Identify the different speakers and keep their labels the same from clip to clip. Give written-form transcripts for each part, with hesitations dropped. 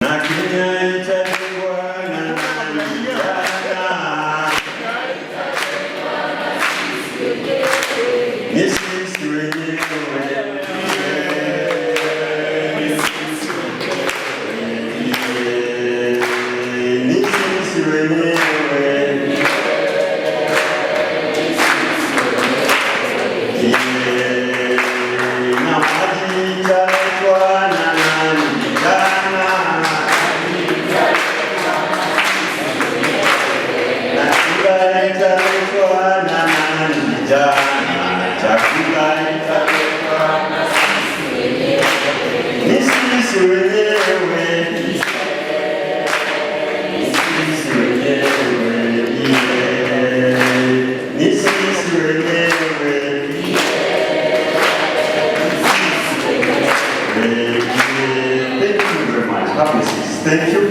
Speaker 1: Na Kenya itajengwa na vijana, ni sisi wenyewe. Thank you.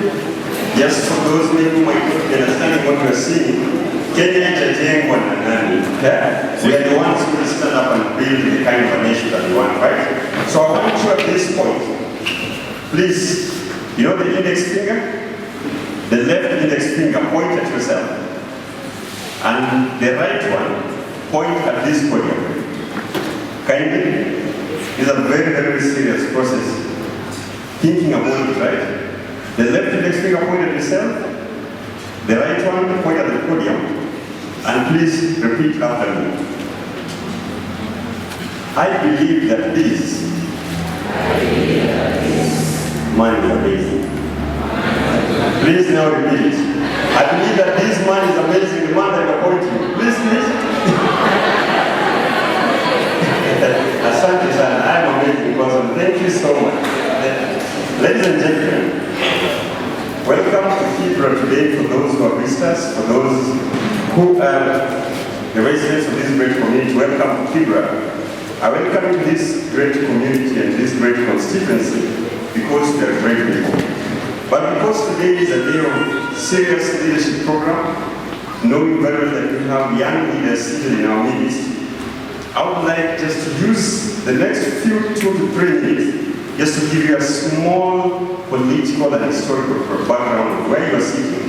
Speaker 1: Just for those who might not be understanding what we are seeing, Kenya itajengwa na nani? We are the ones who will stand up and build the kind of a nation that we want, right? So I want you at this point, please, you know the index finger? The left index finger, point at yourself. And the right one, point at this podium. Kindly, it's a very, very serious process. Thinking about it, right? The left index finger point at yourself, the right one point at the podium, and please repeat after me. I believe that this man is amazing. Please now repeat it. I believe that this man is amazing, the man that you're pointing. Please, please. Asante sana, I am amazing person. Thank you so much. Ladies and gentlemen, welcome to Kibra today for those who are visitors, for those who are the residents of this great community. Welcome to Kibra. I welcome you to this great community and this great constituency because they are great people. But because today is a day of serious leadership program, knowing very well that we have young leaders seated in our midst, I would like just to use the next few 2 to 3 minutes just to give you a small political and historical background of where you are sitting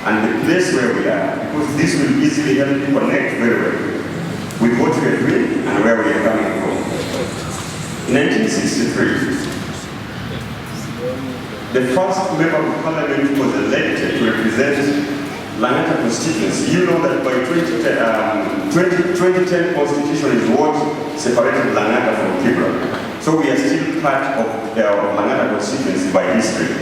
Speaker 1: and the place where we are, because this will easily help you connect very well with what we are doing and where we are coming from. In 1963, the first member of parliament was elected to represent Langata constituency. You know that by 2010 constitution is what separated Langata from Kibra. So we are still part of Langata constituency by history.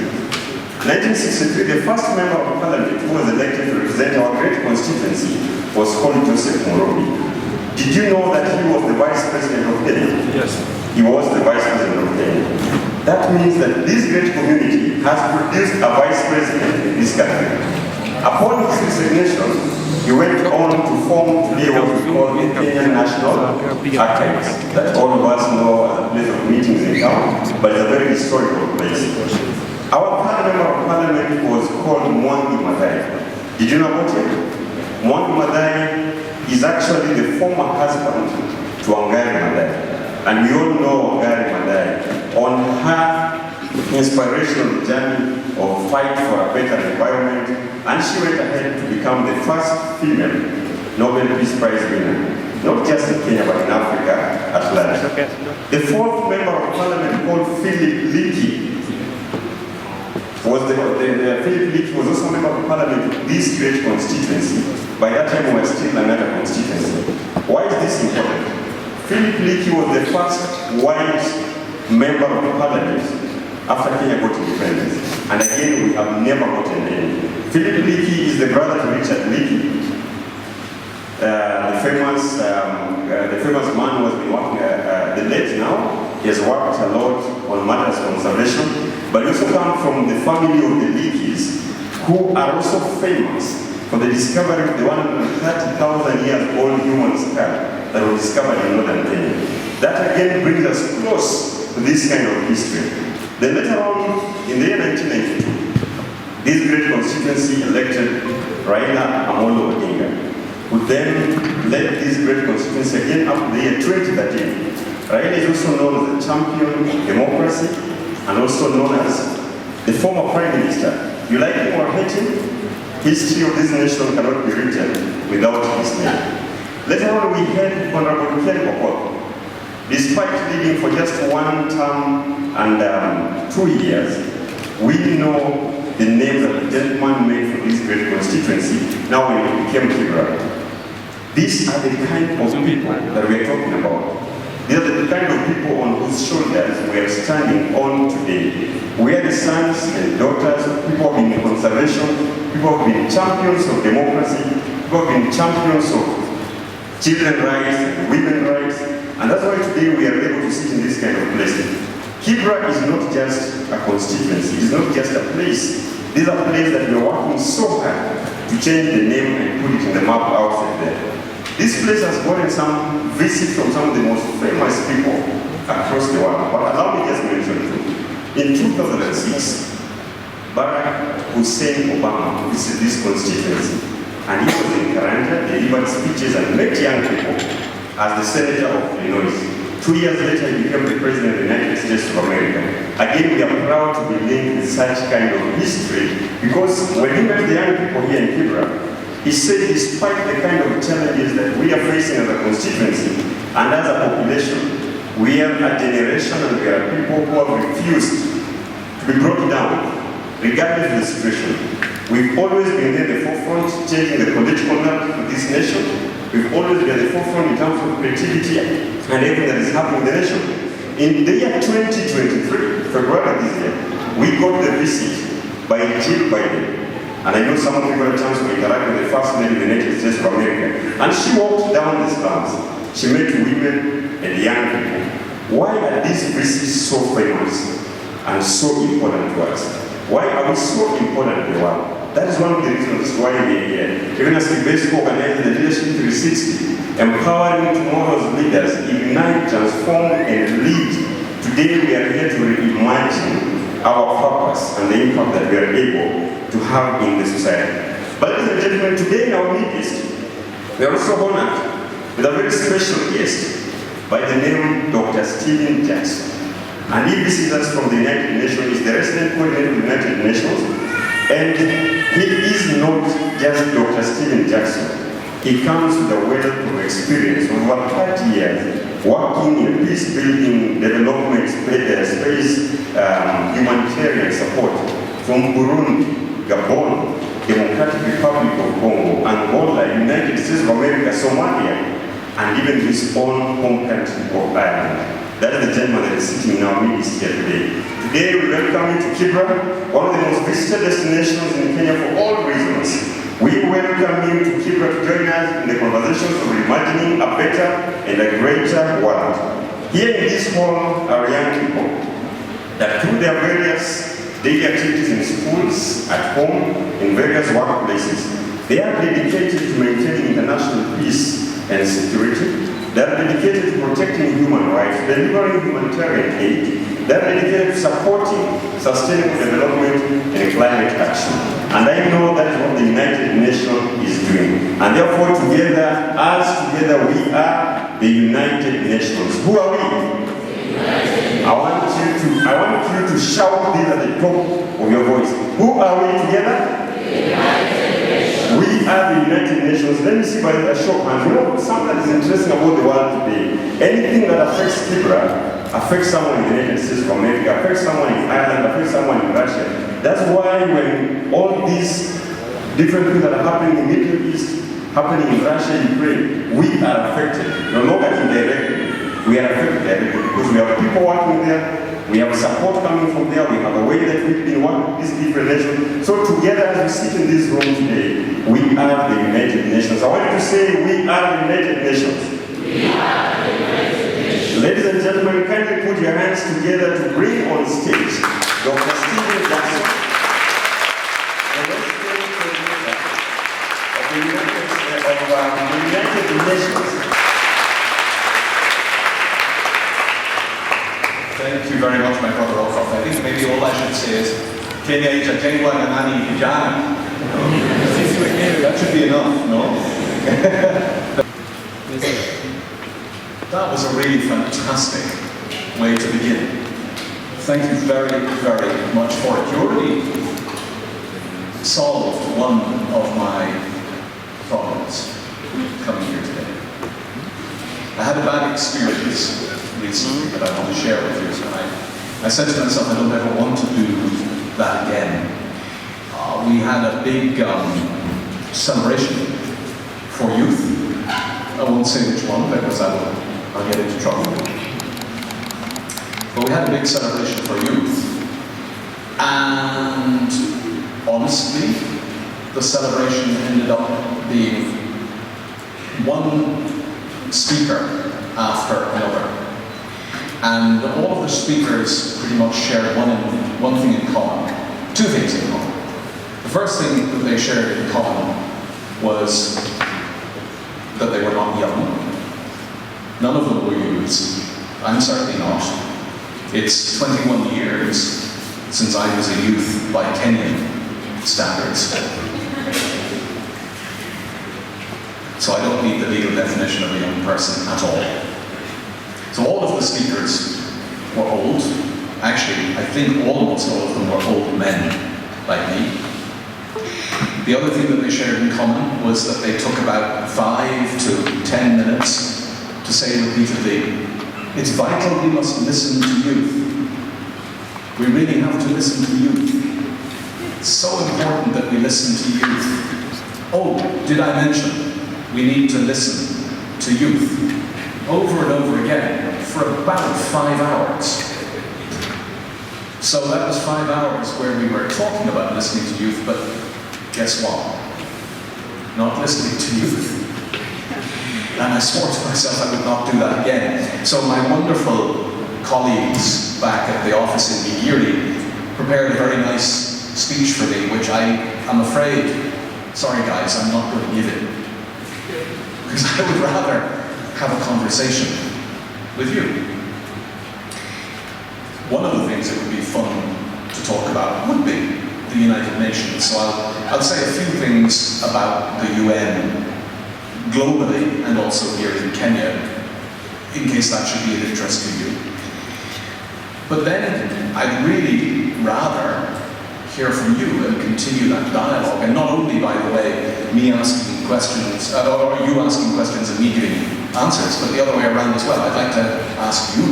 Speaker 1: 1963, the first member of parliament who was elected to represent our great constituency was called Joseph Morobi. Did you know that he was the vice president of Kenya?
Speaker 2: Yes.
Speaker 1: He was the vice president of Kenya. That means that this great community has produced a vice president in this country. Upon his resignation, he went on to form today what we call the Kenyan National Archives, that all of us know as a place of meetings in town, but it's a very historical place. Our third member of parliament was called Mwangi Maathai. Did you know about him? Mwangi Maathai is actually the former husband to Wangari Maathai. And we all know Wangari Maathai on her inspirational journey of fight for a better environment, and she went ahead to become the first female Nobel Peace Prize winner, not just in Kenya but in Africa at large. The fourth member of parliament called Philip Leakey was Philip Leakey was also a member of parliament of this great constituency. By that time we were still another constituency. Why is this important? Philip Leakey was the first white member of parliament after Kenya got independence. And again, we have never gotten any. Philip Leakey is the brother to Richard Leakey, the famous man who has been working, the late now. He has worked a lot on matters of conservation, but he also comes from the family of the Leakeys, who are also famous for the discovery of the 130,000 years old human skull that was discovered in northern Kenya. That again brings us close to this kind of history. Then later on, in the year 1992, this great constituency elected Raila Amolo Odinga, who then led this great constituency again up to the year 2013. Raila is also known as the champion of democracy and also known as the former Prime Minister. You like him or hate him, history of this nation cannot be written without his name. Later on, we had Honorable Okoth. Despite leading for just one term and 2 years, we know the name that the gentleman made for this great constituency now when it became Kibra. These are the kind of people that we are talking about. These are the kind of people on whose shoulders we are standing on today. We are the sons and daughters of people who have been in conservation, people who have been champions of democracy, people who have been champions of children's rights and women's rights. And that's why today we are able to sit in this kind of place. Kibra is not just a constituency, it is not just a place. These are places that we are working so hard to change the name and put it in the map outside there. This place has gotten some visits from some of the most famous people across the world. But allow me just to mention two. In 2006, Barack Hussein Obama visited this constituency, and he was in Karanja, delivered speeches and met young people as the Senator of Illinois. 2 years later, he became the President of the United States of America. Again, we are proud to be linked with such kind of history, because when he met the young people here in Kibra, he said despite the kind of challenges that we are facing as a constituency and as a population, we are a generation and we are people who have refused to be brought down, regardless of the situation. We've always been there at the forefront, changing the political narrative of this nation. We've always been at the forefront in terms of creativity and everything that is happening in the nation. In the year 2023, February this year, we got the visit by Jill Biden. And I know some of you got a chance to interact with the First Lady of the United States of America. And she walked down the slums. She met women and young people. Why are these visits so famous and so important to us? Why are we so important to the world? That is one of the reasons why we are here. Even as KIBESCO organized the Leadership 360, empowering tomorrow's leaders, ignite, transform, and lead. Today we are here to reimagine our purpose and the impact that we are able to have in the society. But ladies and gentlemen, today in our midst, we are also honored with a very special guest by the name Dr. Stephen Jackson. And he visits us from the United Nations, is the resident coordinator of the United Nations. And he is not just Dr. Stephen Jackson. He comes with a wealth of experience over 30 years working in peace-building, development, space, humanitarian support from Burundi, Gabon, Democratic Republic of Congo, Angola, United States of America, Somalia, and even his own home country of Ireland. That is the gentleman that is sitting in our midst here today. Today we welcome you to Kibra, one of the most visited destinations in Kenya for all reasons. We welcome you to Kibra to join us in the conversations of imagining a better and a greater world. Here in this hall are young people that through their various daily activities in schools, at home, in various workplaces, they are dedicated to maintaining international peace and security. They are dedicated to protecting human rights, delivering humanitarian aid. They are dedicated to supporting sustainable development and climate action. And I know that is what the United Nations is doing. And therefore together, we are the United Nations. Who are we? I want you to shout this at the top of your voice. Who are we together? We are the United Nations. Let me see by a show of hands. You know something that is interesting about the world today? Anything that affects Kibra affects someone in the United States of America, affects someone in Ireland, affects someone in Russia. That's why when all these different things that are happening in the Middle East, happening in Russia, Ukraine, we are affected. No longer indirectly. We are affected directly because we have people working there. We have support coming from there. We have a way that we've been working with these different nations. So together as we sit in this room today, we are the United Nations. I want you to say, we are the United Nations. We are the United Nations. Ladies and gentlemen, kindly put your hands together to bring on stage Dr. Stephen Jackson, the resident coordinator of the United Nations.
Speaker 2: Thank you very much, my brother Okoth. I think maybe all I should say is Kenya is a Jengwa Nanani Vijana. That should be enough, no? That was a really fantastic way to begin. Thank you very, very much for it. You already solved one of my problems coming here today. I had a bad experience recently that I want to share with you. So I said to myself, I don't ever want to do that again. We had a big celebration for youth. I won't say which one because I'll get into trouble. But we had a big celebration for youth. And honestly, the celebration ended up being one speaker after another. And all of the speakers pretty much shared one thing in common, two things in common. The first thing that they shared in common was that they were not young. None of them were youths. I'm certainly not. It's 21 years since I was a youth by Kenyan standards. So I don't need the legal definition of a young person at all. So all of the speakers were old. Actually, I think almost all of them were old men, like me. The other thing that they shared in common was that they took about 5 to 10 minutes to say repeatedly, it's vital we must listen to youth. We really have to listen to youth. It's so important that we listen to youth. Oh, did I mention we need to listen to youth over and over again for about 5 hours. So that was 5 hours where we were talking about listening to youth, but guess what? Not listening to youth. And I swore to myself I would not do that again. So my wonderful colleagues back at the office in Kibera prepared a very nice speech for me, which I'm afraid, sorry guys, I'm not going to give it. Because I would rather have a conversation with you. One of the things that would be fun to talk about would be the United Nations. So I'll say a few things about the UN globally and also here in Kenya, in case that should be of interest to you. But then I'd really rather hear from you and continue that dialogue. And not only, by the way, me asking questions, or you asking questions and me giving answers, but the other way around as well. I'd like to ask you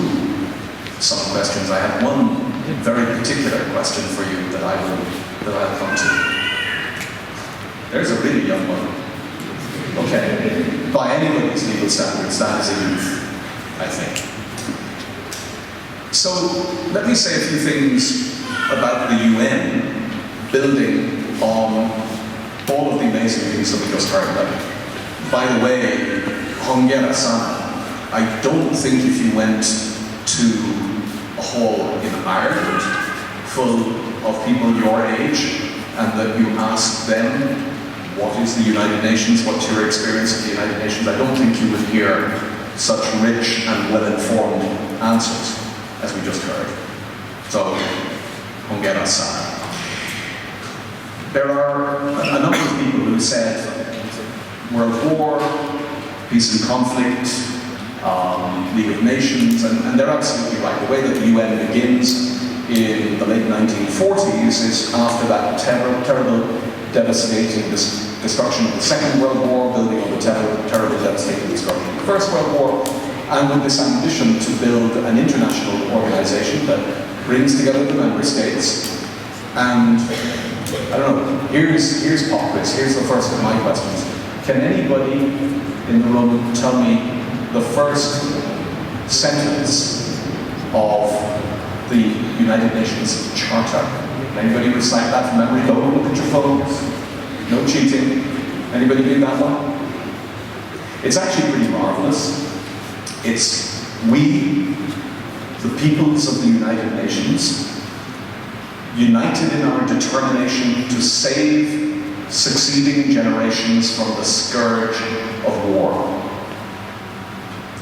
Speaker 2: some questions. I have one very particular question for you that I'll come to. There's a really young one. Okay. By anybody's legal standards, that is a youth, I think. So let me say a few things about the UN building on all of the amazing things that we just heard about. By the way, hongera sana. I don't think if you went to a hall in Ireland full of people your age and that you asked them what is the United Nations, what's your experience of the United Nations, I don't think you would hear such rich and well-informed answers as we just heard. So, hongera sana. There are a number of people who said World War, peace and conflict, League of Nations, and they're absolutely right. The way that the UN begins in the late 1940s is after that terrible, devastating destruction of the Second World War, building on the terrible, devastating destruction of the First World War, and with this ambition to build an international organization that brings together the member states. And I don't know, here's pop quiz, here's the first of my questions. Can anybody in the room tell me the first sentence of the United Nations Charter? Anybody recite that from memory? Don't look at your phones. No cheating. Anybody do that one? It's actually pretty marvelous. It's we, the peoples of the United Nations, united in our determination to save succeeding generations from the scourge of war.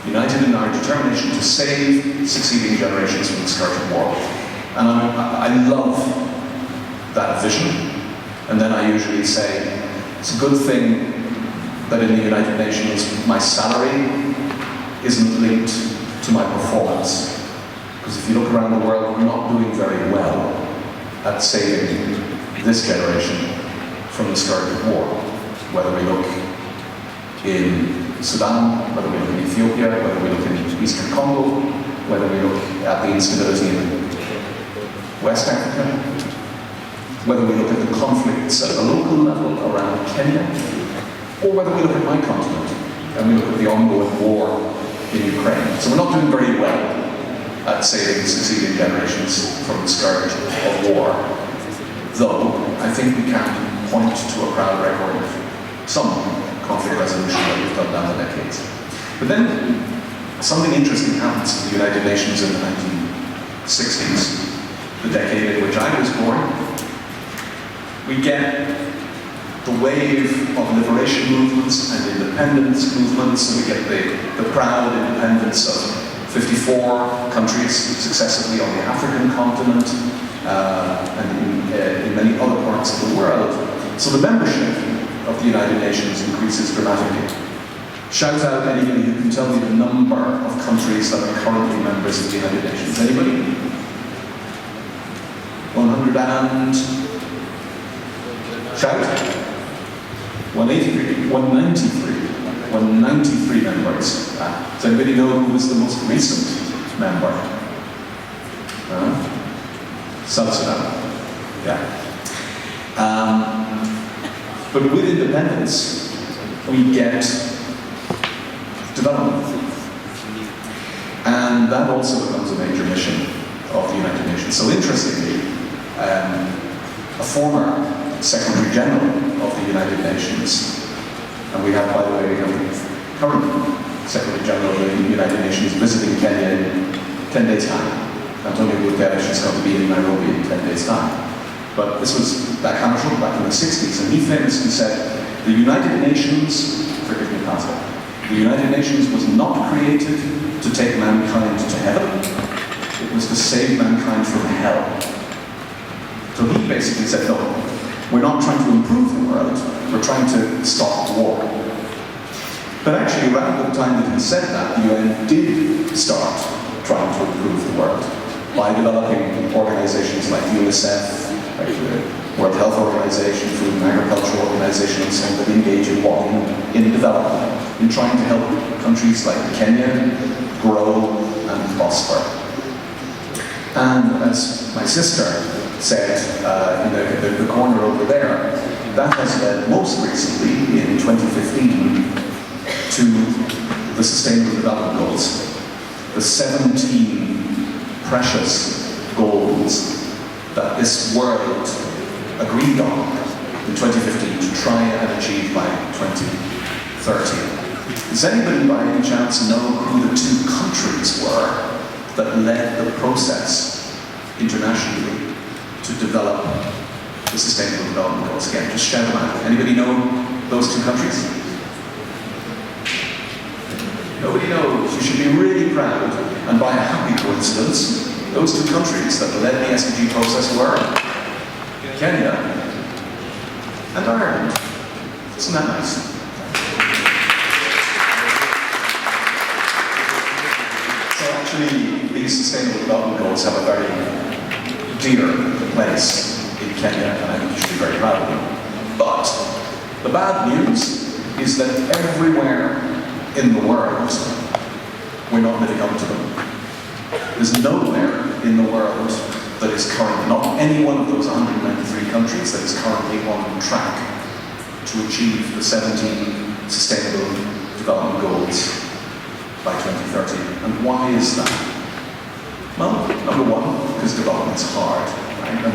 Speaker 2: United in our determination to save succeeding generations from the scourge of war. And I love that vision. And then I usually say, it's a good thing that in the United Nations my salary isn't linked to my performance. Because if you look around the world, we're not doing very well at saving this generation from the scourge of war. Whether we look in Sudan, whether we look in Ethiopia, whether we look in Eastern Congo, whether we look at the instability in West Africa, whether we look at the conflicts at the local level around Kenya, or whether we look at my continent and we look at the ongoing war in Ukraine. So we're not doing very well at saving succeeding generations from the scourge of war, though I think we can point to a proud record of some conflict resolution that we've done down the decades. But then something interesting happens in the United Nations in the 1960s, the decade in which I was born. We get the wave of liberation movements and independence movements, and we get the proud independence of 54 countries successively on the African continent and in many other parts of the world. So the membership of the United Nations increases dramatically. Shout out anybody who can tell me the number of countries that are currently members of the United Nations. Anybody? 100 and... Shout. 183, 193. 193 members. Does anybody know who was the most recent member? South Sudan. Yeah. But with independence, we get development. And that also becomes a major mission of the United Nations. So interestingly, a former Secretary General of the United Nations, and we have, by the way, we have the current Secretary General of the United Nations visiting Kenya in 10 days' time. Antonio Guterres is going to be in Nairobi in 10 days' time. But this was back in the 60s, and he famously said, the United Nations, forgive me, Pastor, the United Nations was not created to take mankind to heaven, it was to save mankind from hell. So he basically said, no, we're not trying to improve the world, we're trying to stop war. But actually, around the time that he said that, the UN did start trying to improve the world by developing organizations like UNICEF, like the World Health Organization, Food and Agriculture Organizations, and that engage in development, in trying to help countries like Kenya grow and prosper. And as my sister said in the corner over there, that has led most recently in 2015 to the Sustainable Development Goals, the 17 precious goals that this world agreed on in 2015 to try and achieve by 2030. Does anybody by any chance know who the two countries were that led the process internationally to develop the Sustainable Development Goals? Again, just shout them out. Anybody know those two countries? Nobody knows. You should be really proud. And by a happy coincidence, those two countries that led the SDG process were Kenya and Ireland. Isn't that nice? So actually, these Sustainable Development Goals have a very dear place in Kenya, and I think you should be very proud of them. But the bad news is that everywhere in the world, we're not living up to them. There's nowhere in the world that is currently, not any one of those 193 countries that is currently on track to achieve the 17 Sustainable Development Goals by 2030. And why is that? Well, number one, because development's hard, right? And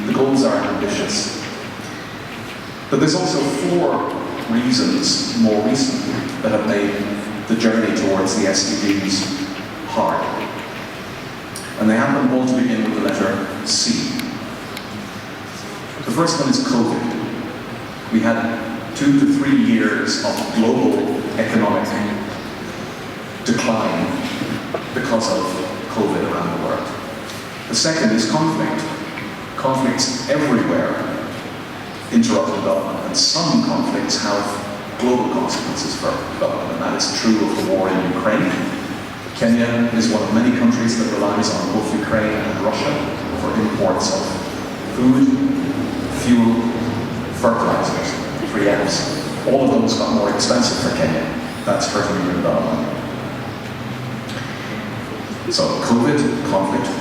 Speaker 2: the goals are ambitious. But there's also 4 reasons, more recently, that have made the journey towards the SDGs hard. And they happen all to begin with the letter C. The first one is COVID. We had 2 to 3 years of global economic decline because of COVID around the world. The second is conflict. Conflicts everywhere interrupt development, and some conflicts have global consequences for development, and that is true of the war in Ukraine, Kenya is one of many countries that relies on both Ukraine and Russia for imports of food, fuel, fertilizers, 3Ms. All of those got more expensive for Kenya. That's hurting your development. So COVID, conflict,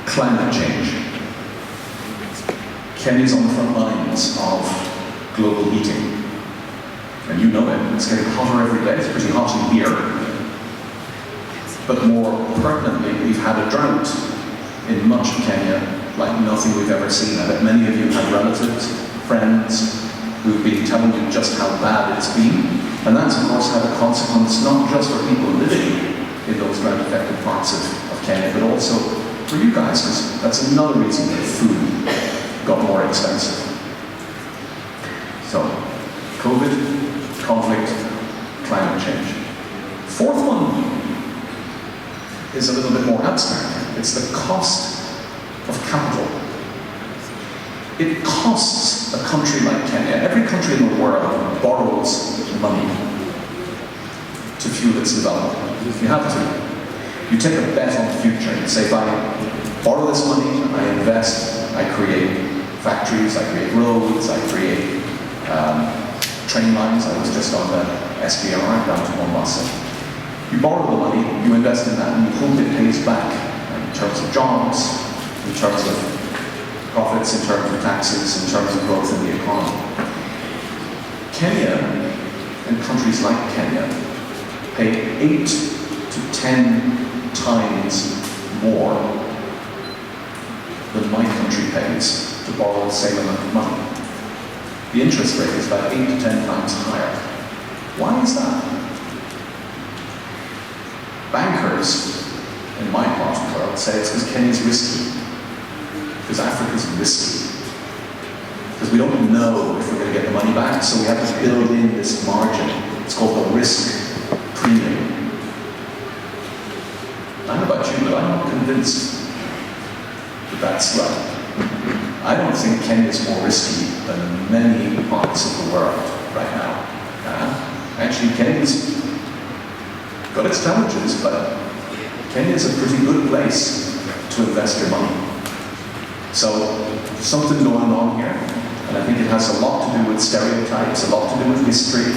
Speaker 2: climate change. Kenya's on the front lines of global heating. And you know it, it's getting hotter every day. It's pretty hot in here. But more pertinently, we've had a drought in much of Kenya like nothing we've ever seen. I bet many of you have relatives, friends, who've been telling you just how bad it's been. And that's of course had a consequence not just for people living in those drought-affected parts of Kenya, but also for you guys, because that's another reason that food got more expensive. So, COVID, conflict, climate change. Fourth one is a little bit more abstract. It's the cost of capital. It costs a country like Kenya, every country in the world borrows money to fuel its development. You have to. You take a bet on the future. You say, if I borrow this money, I invest, I create factories, I create roads, I create train lines. I was just on the SBR down to Mombasa. You borrow the money, you invest in that, and you hope it pays back in terms of jobs, in terms of profits, in terms of taxes, in terms of growth in the economy. Kenya, and countries like Kenya, pay 8 to 10 times more than my country pays to borrow the same amount of money. The interest rate is about 8 to 10 times higher. Why is that? Bankers in my part of the world say it's because Kenya's risky, because Africa's risky, because we don't know if we're going to get the money back, so we have to build in this margin. It's called the risk premium. I don't know about you, but I'm not convinced that that's right. I don't think Kenya's more risky than many parts of the world right now. Actually, Kenya's got its challenges, but Kenya's a pretty good place to invest your money. So, there's something going on here, and I think it has a lot to do with stereotypes, a lot to do with history,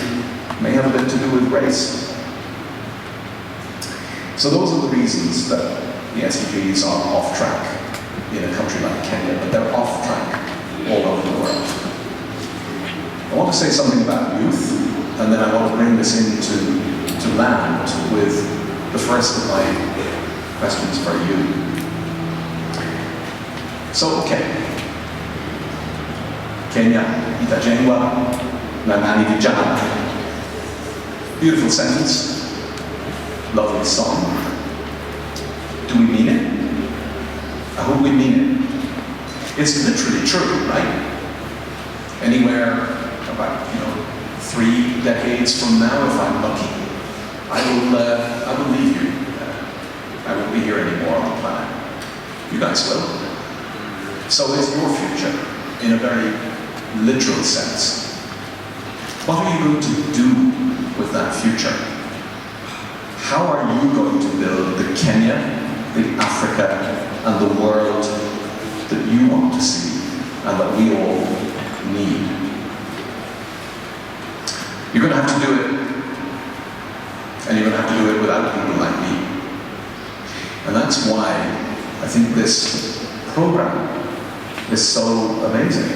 Speaker 2: may have a bit to do with race. So those are the reasons that the SDGs are off track in a country like Kenya, but they're off track all over the world. I want to say something about youth, and then I want to bring this into land with the first of my questions for you. So, okay. Kenya itajengwa na nani vijana. Beautiful sentence. Lovely song. Do we mean it? I hope we mean it. It's literally true, right? Anywhere about, 3 decades from now, if I'm lucky, I will leave you. I won't be here anymore on the planet. You guys will. So it's your future, in a very literal sense. What are you going to do with that future? How are you going to build the Kenya, the Africa, and the world that you want to see, and that we all need? You're going to have to do it. And you're going to have to do it without people like me. And that's why I think this program is so amazing.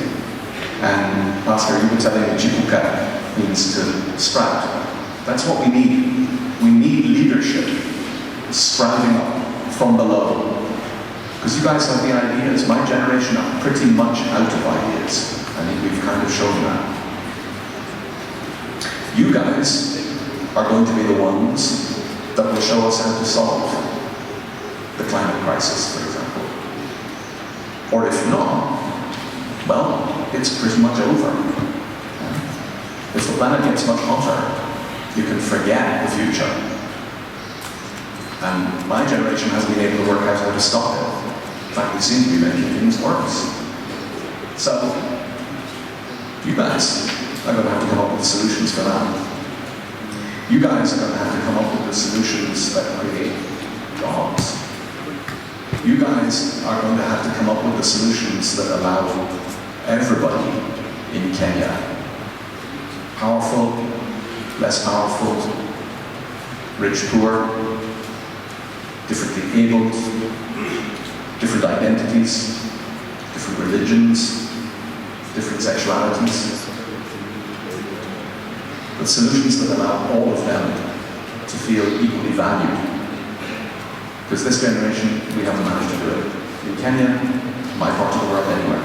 Speaker 2: And Pastor, you were telling me Chipuka means to sprout. That's what we need. We need leadership sprouting up from below. Because you guys have the ideas. My generation are pretty much out of ideas. I think we've kind of shown that. You guys are going to be the ones that will show us how to solve the climate crisis, for example. Or if not, well, it's pretty much over. If the planet gets much hotter, you can forget the future. And my generation hasn't been able to work out how to stop it. In fact, we seem to be making things worse. So, you guys are going to have to come up with solutions for that. You guys are going to have to come up with the solutions that create jobs. You guys are going to have to come up with the solutions that allow everybody in Kenya, powerful, less powerful, rich, poor, differently abled, different identities, different religions, different sexualities, but solutions that allow all of them to feel equally valued. Because this generation, we haven't managed to do it. In Kenya, my part of the world, anywhere.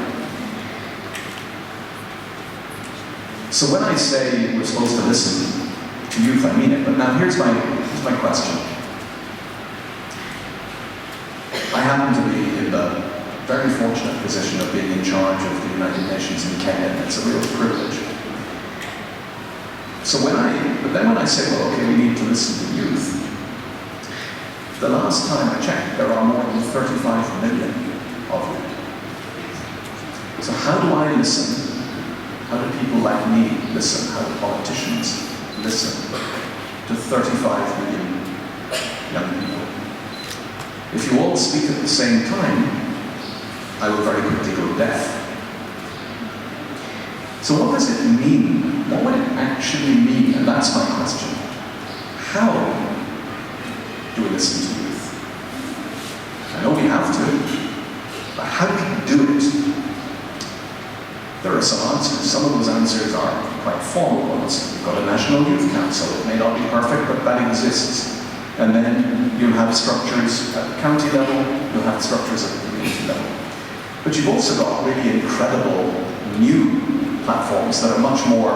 Speaker 2: So when I say we're supposed to listen to youth, I mean it. But now here's my question. I happen to be in the very fortunate position of being in charge of the United Nations in Kenya, and it's a real privilege. But then when I say, well, okay, we need to listen to youth, the last time I checked, there are more than 35 million of them. So how do I listen? How do people like me listen? How do politicians listen to 35 million young people? If you all speak at the same time, I will very quickly go deaf. So what does it mean? What would it actually mean? And that's my question. How do we listen to youth? I know we have to, but how do we do it? There are some answers. Some of those answers are quite formal ones. We've got a National Youth Council. It may not be perfect, but that exists. And then you'll have structures at the county level, you'll have structures at the community level. But you've also got really incredible new platforms that are much more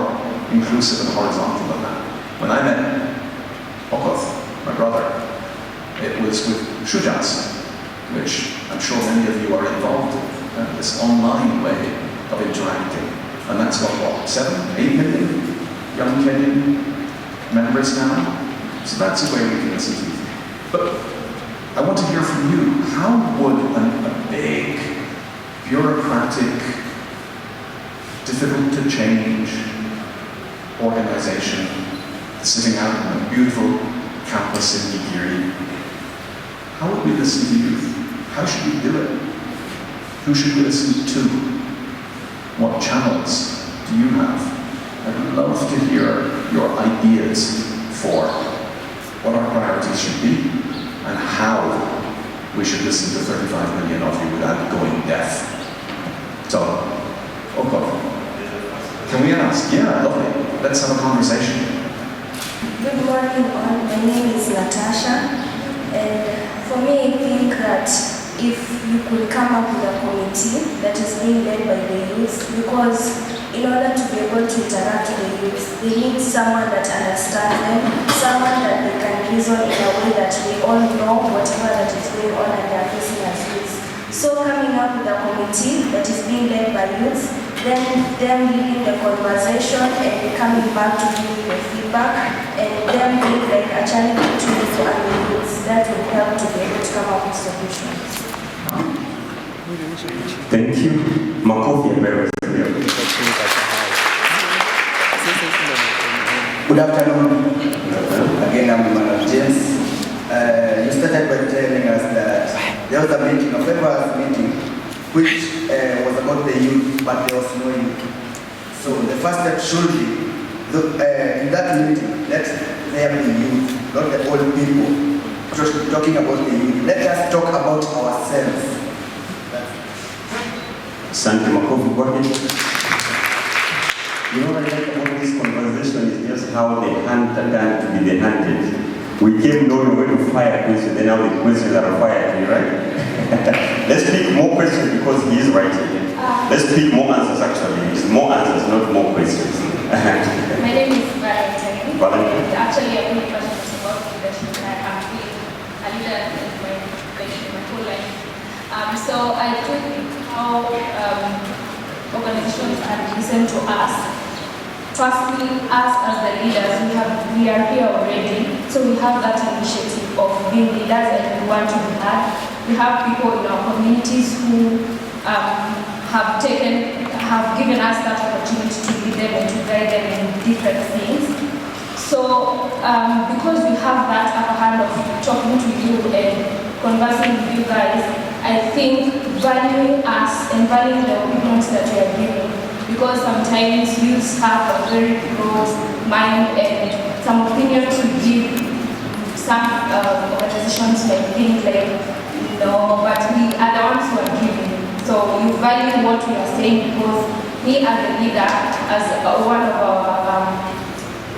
Speaker 2: inclusive and horizontal than that. When I met Okoth, my brother, it was with Shujas, which I'm sure many of you are involved in, this online way of interacting. And that's what, 7, 8 million young Kenyan members now? So that's a way we can listen to you. But I want to hear from you. How would a big, bureaucratic, difficult to change organization sitting out on a beautiful campus in Nairobi, how would we listen to youth? How should we do it? Who should we listen to? What channels do you have? I'd love to hear your ideas for what our priorities should be and how we should listen to 35 million of you without going deaf. So, Okoth, can we ask? Yeah, lovely. Let's have a conversation.
Speaker 3: Good morning all. My name is Natasha. And for me, I think that if you could come up with a committee that is being led by the youth, because in order to be able to interact with the youth, they need someone that understands them, someone that they can reason in a way that they all know whatever that is going on and they are facing as youth. So coming up with a committee that is being led by youth, then them leading the conversation and coming back to giving the feedback, and them being like a channel to youth and the youth, that will help to be able to come up with solutions.
Speaker 1: Thank you. Makofi and very
Speaker 4: Good afternoon. Again, I'm Emmanuel James. You started by telling us that there was a meeting, a famous meeting, which was about the youth, but there was no youth. So the first step should be, in that meeting, let there be youth, not the old people. Talking about the youth. Let us talk about ourselves.
Speaker 1: Santi Makofi, go ahead. You know what I like about this conversation is just how the hunter turned to be the hunted. We came knowing where to fire questions, and now the questions are fired to you, right? Let's pick more questions because he is right here. Let's pick more answers actually. It's more answers, not more questions.
Speaker 5: My name is Valentine.
Speaker 1: Valentine.
Speaker 5: Actually, I'm really passionate about leadership, and I have been a leader in my whole life. So I think how organizations are listening to us. Firstly, us as the leaders, we are here already, so we have that initiative of being leaders and we want to be heard. We have people in our communities who have given us that opportunity to lead them and to guide them in different things. So because we have that upper hand of talking to you and conversing with you guys, I think valuing us and valuing the opinions that we are giving, because sometimes youths have a very close mind and some opinions we give some organizations might think like, no, but we are the ones who are giving. So you value what we are saying, because me as a leader, as one of our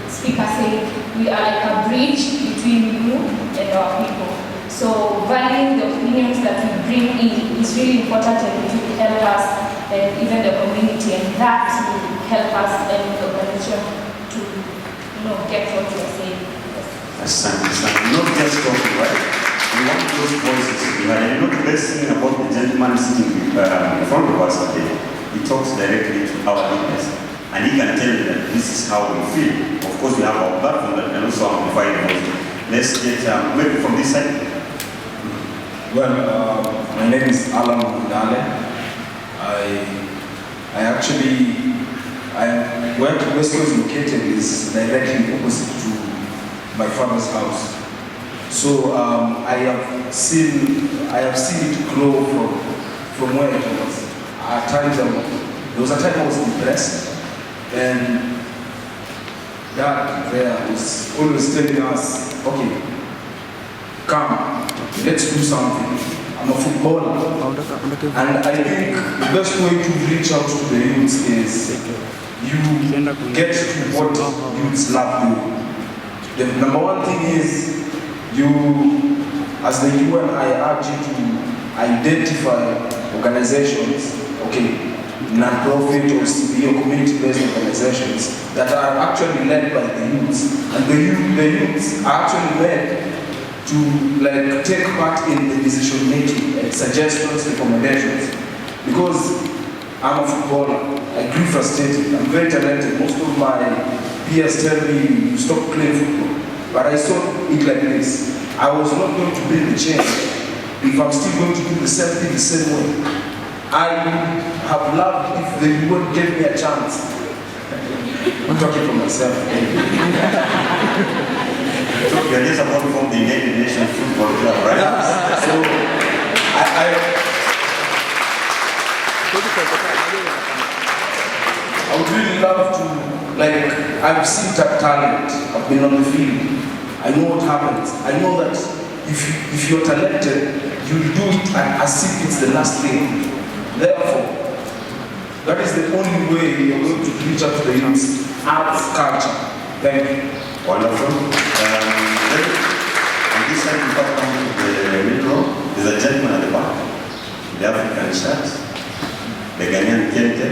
Speaker 5: speakers said, we are like a bridge between you and our people. So valuing the opinions that we bring in is really important, and it will help us and even the community, and that will help us and the organization to get what we are saying.
Speaker 1: Not just talking, right? We want those voices. And not the best thing about the gentleman sitting in front of us today. He talks directly to our leaders, and he can tell you that this is how we feel. Of course, we have our platform that can also amplify the voice. Let's get maybe from this side.
Speaker 6: Well, my name is Alan Mundale. Where KIBESCO is located is directly opposite to my father's house. So I have seen it grow from where it was. At times, there was a time I was depressed, and Dad there was always telling us, okay, come, let's do something. I'm a footballer. And I think the best way to reach out to the youth is you get to what youths love doing. The number one thing is, you, as the UN, I urge you to identify organizations, okay, non-profit or CBO, community-based organizations that are actually led by the youths. And the youths are actually led to take part in the decision making and suggestions, recommendations. Because I'm a footballer, I grew frustrated, I'm very talented. Most of my peers tell me, stop playing football. But I saw it like this. I was not going to bring the change if I'm still going to do the same thing the same way. I would have loved if the UN gave me a chance. I'm talking for myself.
Speaker 1: So you're just about to form the United Nations Football Club, right?
Speaker 6: So I would really love to, I've seen talent, I've been on the field, I know what happens. I know that if you're talented, you'll do it as if it's the last thing. Therefore, that is the only way you're going to reach out to the youth, arts, culture. Thank you.
Speaker 1: Wonderful. On this side, we come to the middle. There's a gentleman at the back, the African shirt, the Ghanaian Kente.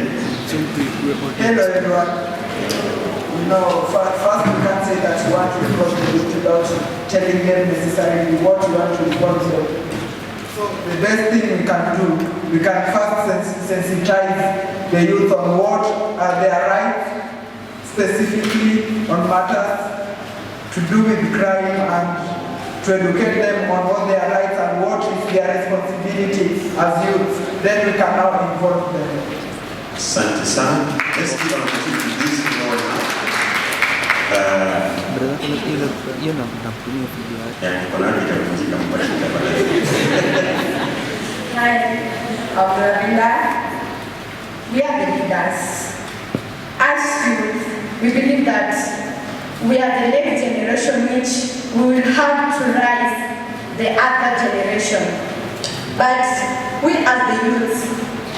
Speaker 4: Hello everyone. First we can't say that you want to report the youth without telling them necessarily what you want to report them. So the best thing we can do, we can first sensitize the youth on what are their rights, specifically on matters to do with crime, and to educate them on what their rights and what is their responsibility as youth. Then we can now involve them.
Speaker 1: Asante sana. Let's give an opportunity to this girl now.
Speaker 7: Hi, Abdullah. We are the leaders. As youth, we believe that we are the next generation which we will have to rise the other generation. But we as the youth,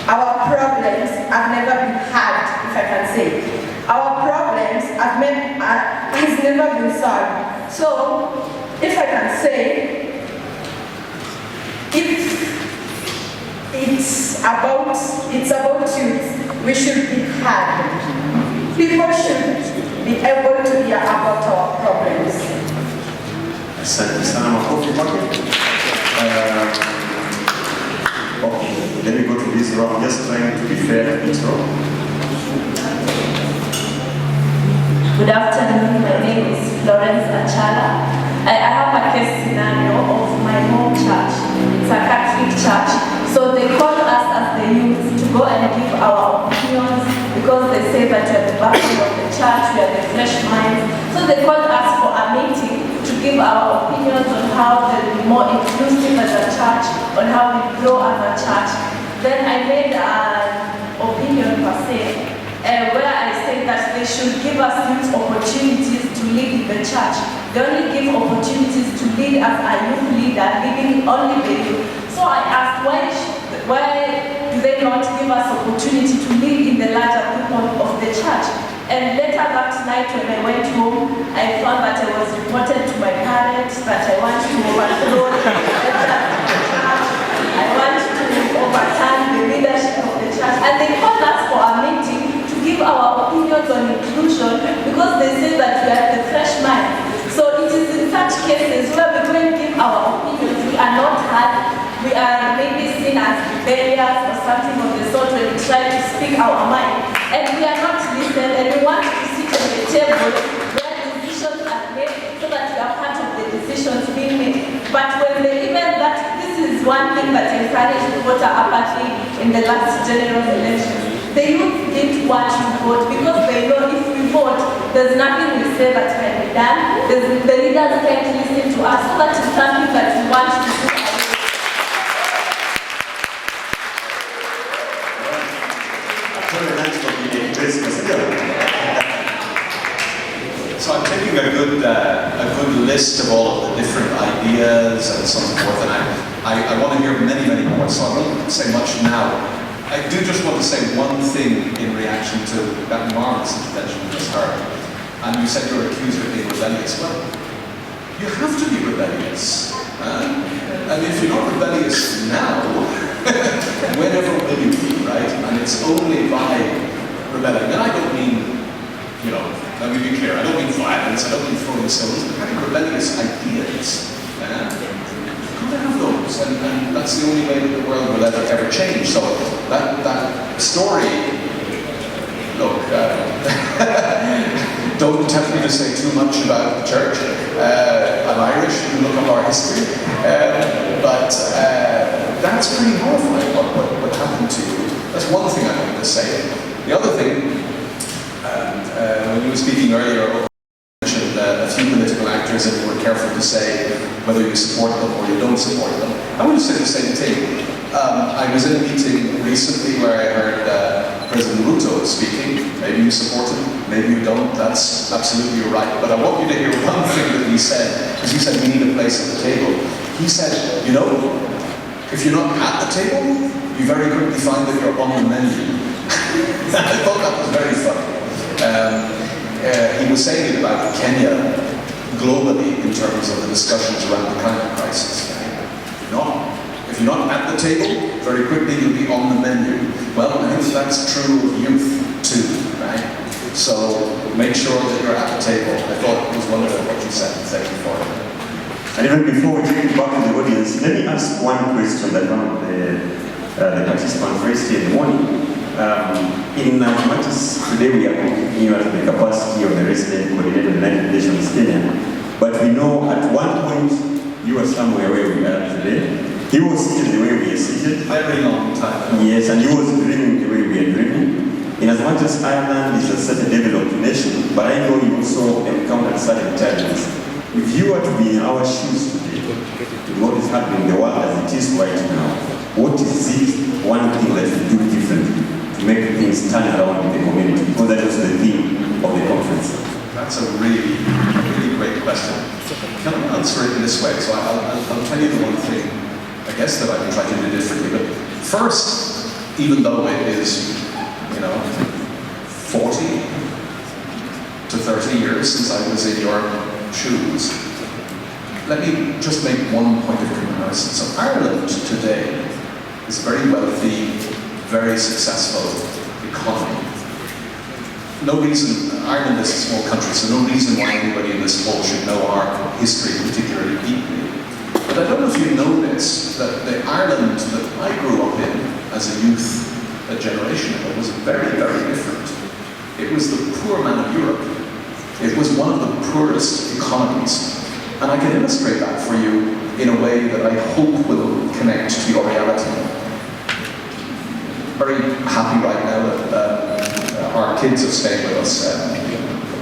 Speaker 7: our problems have never been had, if I can say. Our problems has never been solved. So, if I can say, if it's about youth, we should be heard. People should be able to hear about our problems.
Speaker 1: Asante sana makofi kwake. Okay, let me go to this row. I'm just trying to be fair to this row.
Speaker 8: Good afternoon, my name is Florence Achala. I have a case scenario of my home church. It's a Catholic church. So they call us as the youth to go and give our opinions because they say that we are the backbone of the church, we are the fresh minds. So they called us for a meeting give our opinions on how to be more inclusive as a church, on how we grow as a church. Then I made an opinion per se, where I said that they should give us youth opportunities to lead in the church. They only give opportunities to lead as a youth leader, leading only the youth. So I asked, why do they not give us opportunity to lead in the larger group of the church? And later that night when I went home, I found that I was reported to my parents that I want to overthrow the church. I want to overturn the leadership of the church. And they called us for a meeting to give our opinions on inclusion because they say that we are the fresh mind. So it is in such cases where we go and give our opinions, we are not heard, we are maybe seen as rebellious or something of the sort when we try to speak our mind. And we are not listened, and we want to sit at the table where decisions are made so that we are part of the decisions being made. But when they even that, this is one thing that encouraged voter apathy in the last general election. The youth didn't want to vote because they know if we vote, there's nothing we say that can be done. The leaders can't listen to us. So that is something that we want to do.
Speaker 2: So I'm taking a good list of all of the different ideas and so forth, and I want to hear many, many more, so I won't say much now. I do just want to say one thing in reaction to that marvelous intervention we just heard. And you said you were accused of being rebellious. Well, you have to be rebellious. And if you're not rebellious now, whenever will you be, right? And it's only by rebelling. And I don't mean, you know, let me be clear, I don't mean violence, I don't mean throwing stones, but having rebellious ideas. You have those, and that's the only way that the world will ever change. So that story, look, don't tempt me to say too much about the church. I'm Irish, you can look up our history. But that's pretty horrifying what happened to you. That's one thing I wanted to say. The other thing, when you were speaking earlier, you mentioned a few political actors and you were careful to say whether you support them or you don't support them. I want to say the same thing. I was in a meeting recently where I heard President Ruto speaking. Maybe you support him, maybe you don't. That's absolutely right. But I want you to hear one thing that he said, because he said we need a place at the table. He said, you know, if you're not at the table, you very quickly find that you're on the menu. I thought that was very funny. He was saying it about Kenya globally in terms of the discussions around the climate crisis. If you're not at the table, very quickly you'll be on the menu. Well, I think that's true of youth too, right? So make sure that you're at the table. I thought it was wonderful what you said. Thank you for it.
Speaker 1: And even before we take it back to the audience, let me ask one question that one of the participants raised here in the morning. In our matters today, we are continuing at the capacity of the resident coordinator of the United Nations Kenya. But we know at one point you were somewhere where we are today. He was seated the way we are seated.
Speaker 2: A very long time.
Speaker 1: Yes, and he was dreaming the way we are dreaming. In as much as Ireland is a certain developed nation, but I know you also encountered certain challenges. If you were to be in our shoes today, with what is happening in the world as it is right now, what is it, one thing that you do differently to make things turn around in the community? Because that was the theme of the conference.
Speaker 2: That's a really, really great question. Can I answer it in this way? So I'll tell you the one thing, I guess, that I've been trying to do differently. But first, even though it is, 40 to 30 years since I was in your shoes, let me just make one point of comparison. So Ireland today is a very wealthy, very successful economy. No reason, Ireland is a small country, so no reason why anybody in this hall should know our history particularly deeply. But I don't know if you know this, that the Ireland that I grew up in as a youth, a generation ago, was very, very different. It was the poor man of Europe. It was one of the poorest economies. And I can illustrate that for you in a way that I hope will connect to your reality. Very happy right now that our kids have stayed with us.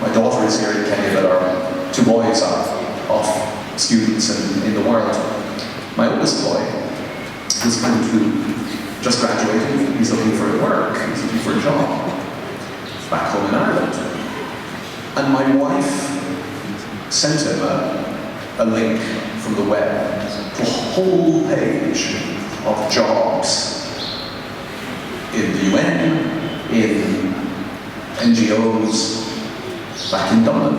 Speaker 2: My daughter is here in Kenya, but our two boys are. of students in the world. My oldest boy was going to just graduated. He's looking for work. He's looking for a job back home in Ireland. And my wife sent him a link from the web to a whole page of jobs in the UN, in NGOs back in Dublin.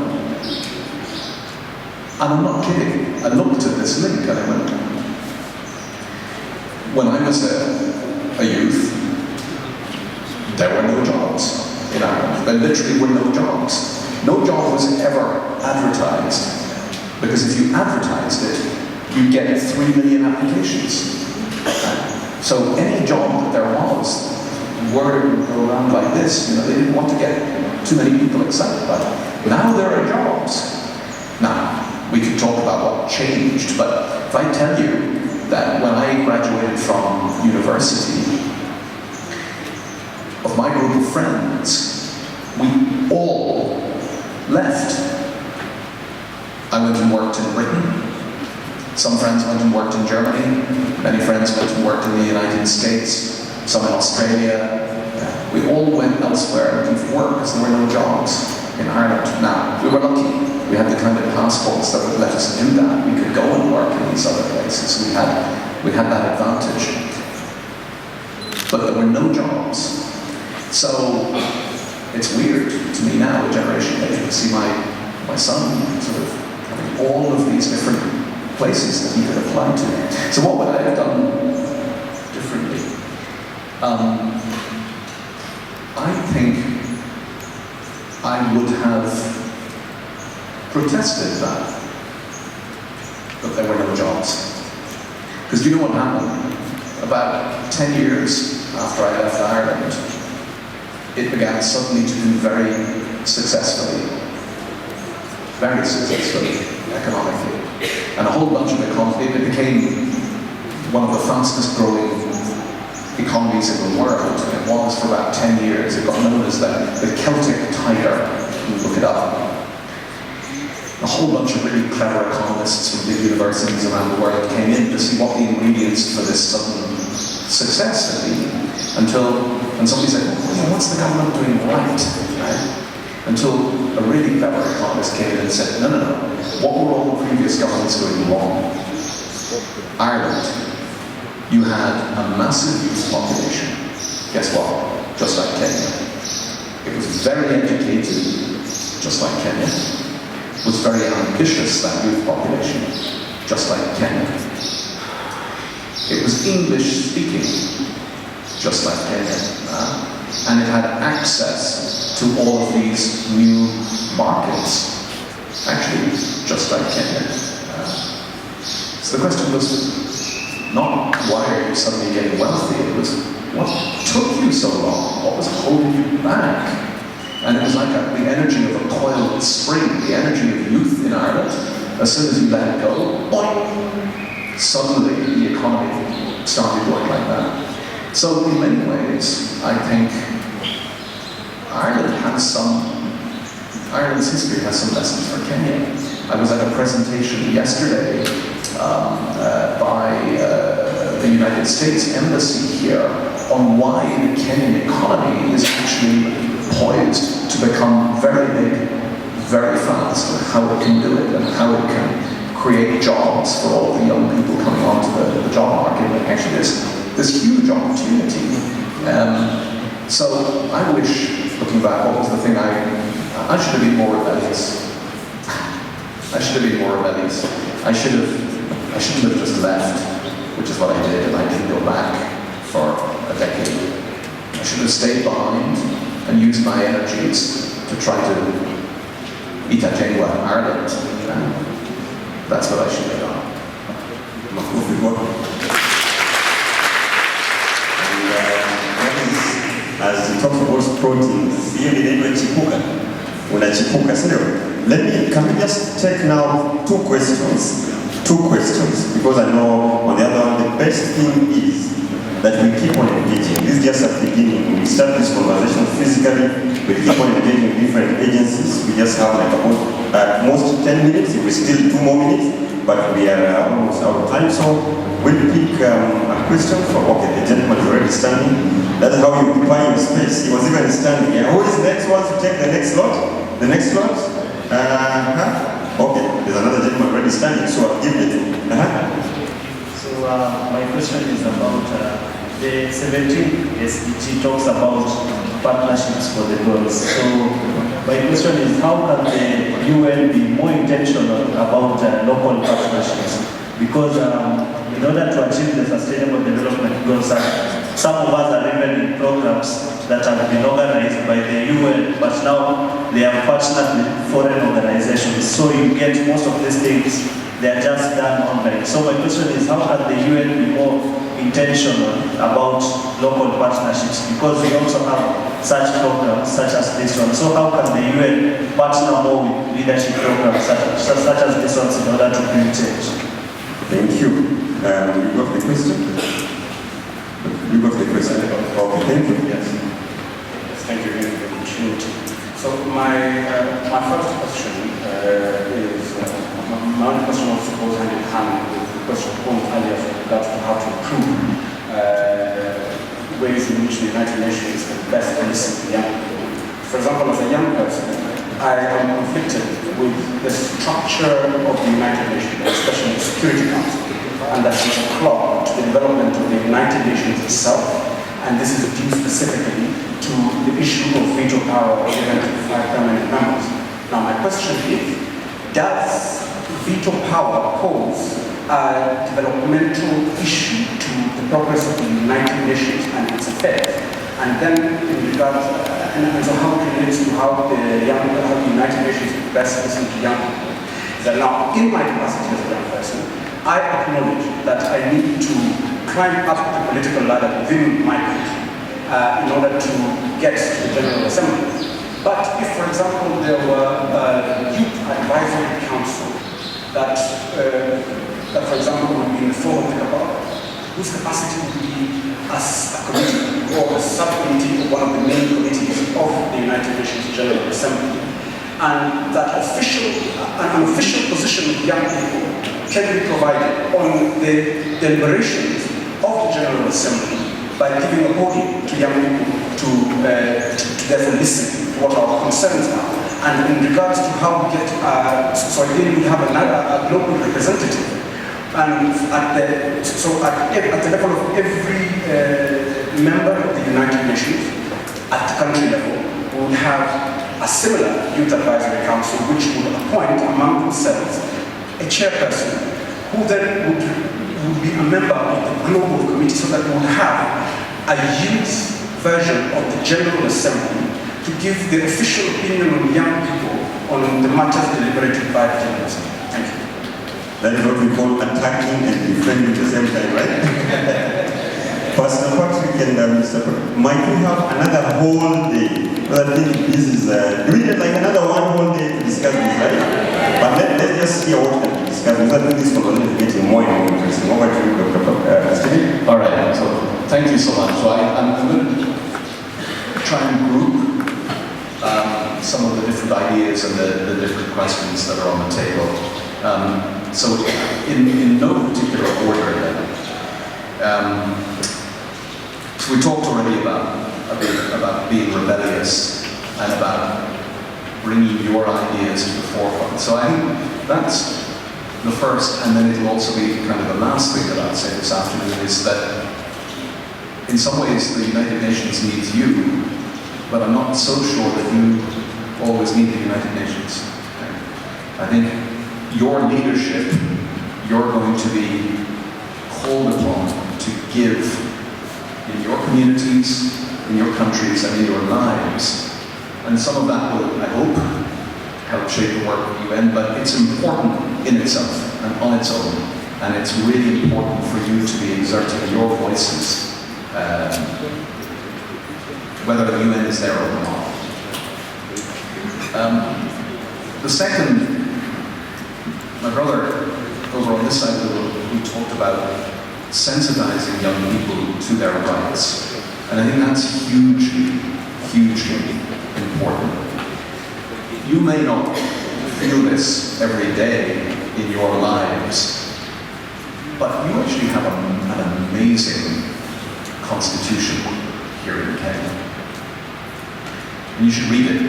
Speaker 2: And I'm not kidding. I looked at this link and I went, when I was a youth, there were no jobs in Ireland. There literally were no jobs. No job was ever advertised, because if you advertised it, you'd get 3 million applications. So any job that there was, word would go around like this. You know, they didn't want to get too many people excited about it. Now there are jobs. Now, we could talk about what changed, but if I tell you that when I graduated from university, of my group of friends, we all left. I went and worked in Britain. Some friends went and worked in Germany. Many friends went and worked in the United States. Some in Australia. We all went elsewhere looking for work because there were no jobs in Ireland. Now, we were lucky. We had the kind of passports that would let us do that. We could go and work in these other places. We had that advantage. But there were no jobs. So it's weird to me now, a generation later, to see my son sort of having all of these different places that he could apply to. So what would I have done differently? I think I would have protested that there were no jobs. Because do you know what happened? About 10 years after I left Ireland, it began suddenly to do very successfully economically. And a whole bunch of economies, it became one of the fastest growing economies in the world. It was for about 10 years. It got known as the Celtic Tiger. You can look it up. A whole bunch of really clever economists from big universities around the world came in to see what the ingredients for this sudden success had been. And somebody said, well, what's the government doing right? Until a really clever economist came in and said, no, what were all the previous governments doing wrong? Ireland, you had a massive youth population. Guess what? Just like Kenya. It was very educated, just like Kenya. It was very ambitious, that youth population, just like Kenya. It was English speaking, just like Kenya. And it had access to all of these new markets, actually, just like Kenya. So the question was not why are you suddenly getting wealthy, it was what took you so long? What was holding you back? And it was like the energy of a coiled spring, the energy of youth in Ireland. As soon as you let it go, boing, suddenly the economy started going like that. So in many ways, I think Ireland's history has some lessons for Kenya. I was at a presentation yesterday by the United States Embassy here on why the Kenyan economy is actually poised to become very big, very fast, and how it can do it, and how it can create jobs for all the young people coming onto the job market. And actually, there's huge opportunity. So I wish, looking back, what was the thing I should have been more rebellious. I should have been more rebellious. I shouldn't have just left, which is what I did, and I didn't go back for a decade. I should have stayed behind and used my energies to try to meet Ireland. That's what I should have done.
Speaker 1: As you talk about proteins, here in unachipuka, sio? Can we just take now two questions, because I know on the other one, the best thing is that we keep on engaging. This is just at the beginning. We start this conversation physically, we keep on engaging different agencies. We just have like about at most 10 minutes, if we still 2 more minutes, but we are almost out of time. So we'll pick a question from, okay, the gentleman is already standing. That's how you occupy your space. He was even standing. Yeah. Who is the next one to take the next slot? The next slot? Okay, there's another gentleman already standing, so I'll give it to him.
Speaker 9: So my question is about the 17th SDG talks about partnerships for the girls. So my question is, how can the UN be more intentional about local partnerships? Because in order to achieve the Sustainable Development Goals, some of us are even in programs that have been organized by the UN, but now they are partnered with foreign organizations. So you get most of these things, they are just done online. So my question is, how can the UN be more intentional about local partnerships? Because we also have such programs, such as this one. So how can the UN partner more with leadership programs such as this one in order to bring change?
Speaker 1: Thank you. You got the question? You got the question? Okay, thank you.
Speaker 10: Yes. Thank you again for the opportunity. So my first question is, my only question also goes hand in hand with the question posed earlier with regards to how to improve ways in which the United Nations can best listen to young people. For example, as a young person, I am conflicted with the structure of the United Nations, especially the Security Council, and that is a clog to the development of the United Nations itself, and this is due specifically to the issue of veto power given to 5 permanent members. Now my question is, does veto power pose a developmental issue to the progress of the United Nations and its affairs? And then in regards, and so how it relates to how the United Nations best listen to young people. That now, in my capacity as a young person, I acknowledge that I need to climb up the political ladder within my country in order to get to the General Assembly. But if, for example, there were a youth advisory council that for example, would be in the form of the Kibera, whose capacity would be as a committee or a subcommittee of one of the main committees of the United Nations General Assembly, and that an official position of young people can be provided on the deliberations of the General Assembly by giving a podium to young people to therefore listen to what our concerns are. And in regards to how we get, so again we have a global representative. And at the level of every member of the United Nations, at the country level, we would have a similar youth advisory council which would appoint among themselves a chairperson who then would be a member of the global committee, so that we would have a youth version of the General Assembly to give the official opinion on young people on the matters deliberated by the General Assembly. Thank you.
Speaker 1: That is what we call attacking and defending at the same time, right? Pastor Patrick and Mr. Might we have another whole day? Well, I think this is, do we need like another one whole day to discuss this, right? But let's just hear what can be discussed. Because I think this conversation is getting more and more interesting. Over to you, Dr. Stephen.
Speaker 2: All right, so thank you so much. So I'm going to try and group some of the different ideas and the different questions that are on the table. So in no particular order then, so we talked already about being rebellious and about bringing your ideas to the forefront. So I think that's the first, and then it'll also be kind of the last thing that I'll say this afternoon, is that in some ways the United Nations needs you, but I'm not so sure that you always need the United Nations. I think your leadership, you're going to be called upon to give in your communities, in your countries, and in your lives. And some of that will, I hope, help shape the work of the UN, but it's important in itself and on its own. And it's really important for you to be exerting your voices, whether the UN is there or not. The second, my brother over on this side of the room, who talked about sensitizing young people to their rights. And I think that's hugely, hugely important. You may not feel this every day in your lives, but you actually have an amazing constitution here in Kenya. And you should read it.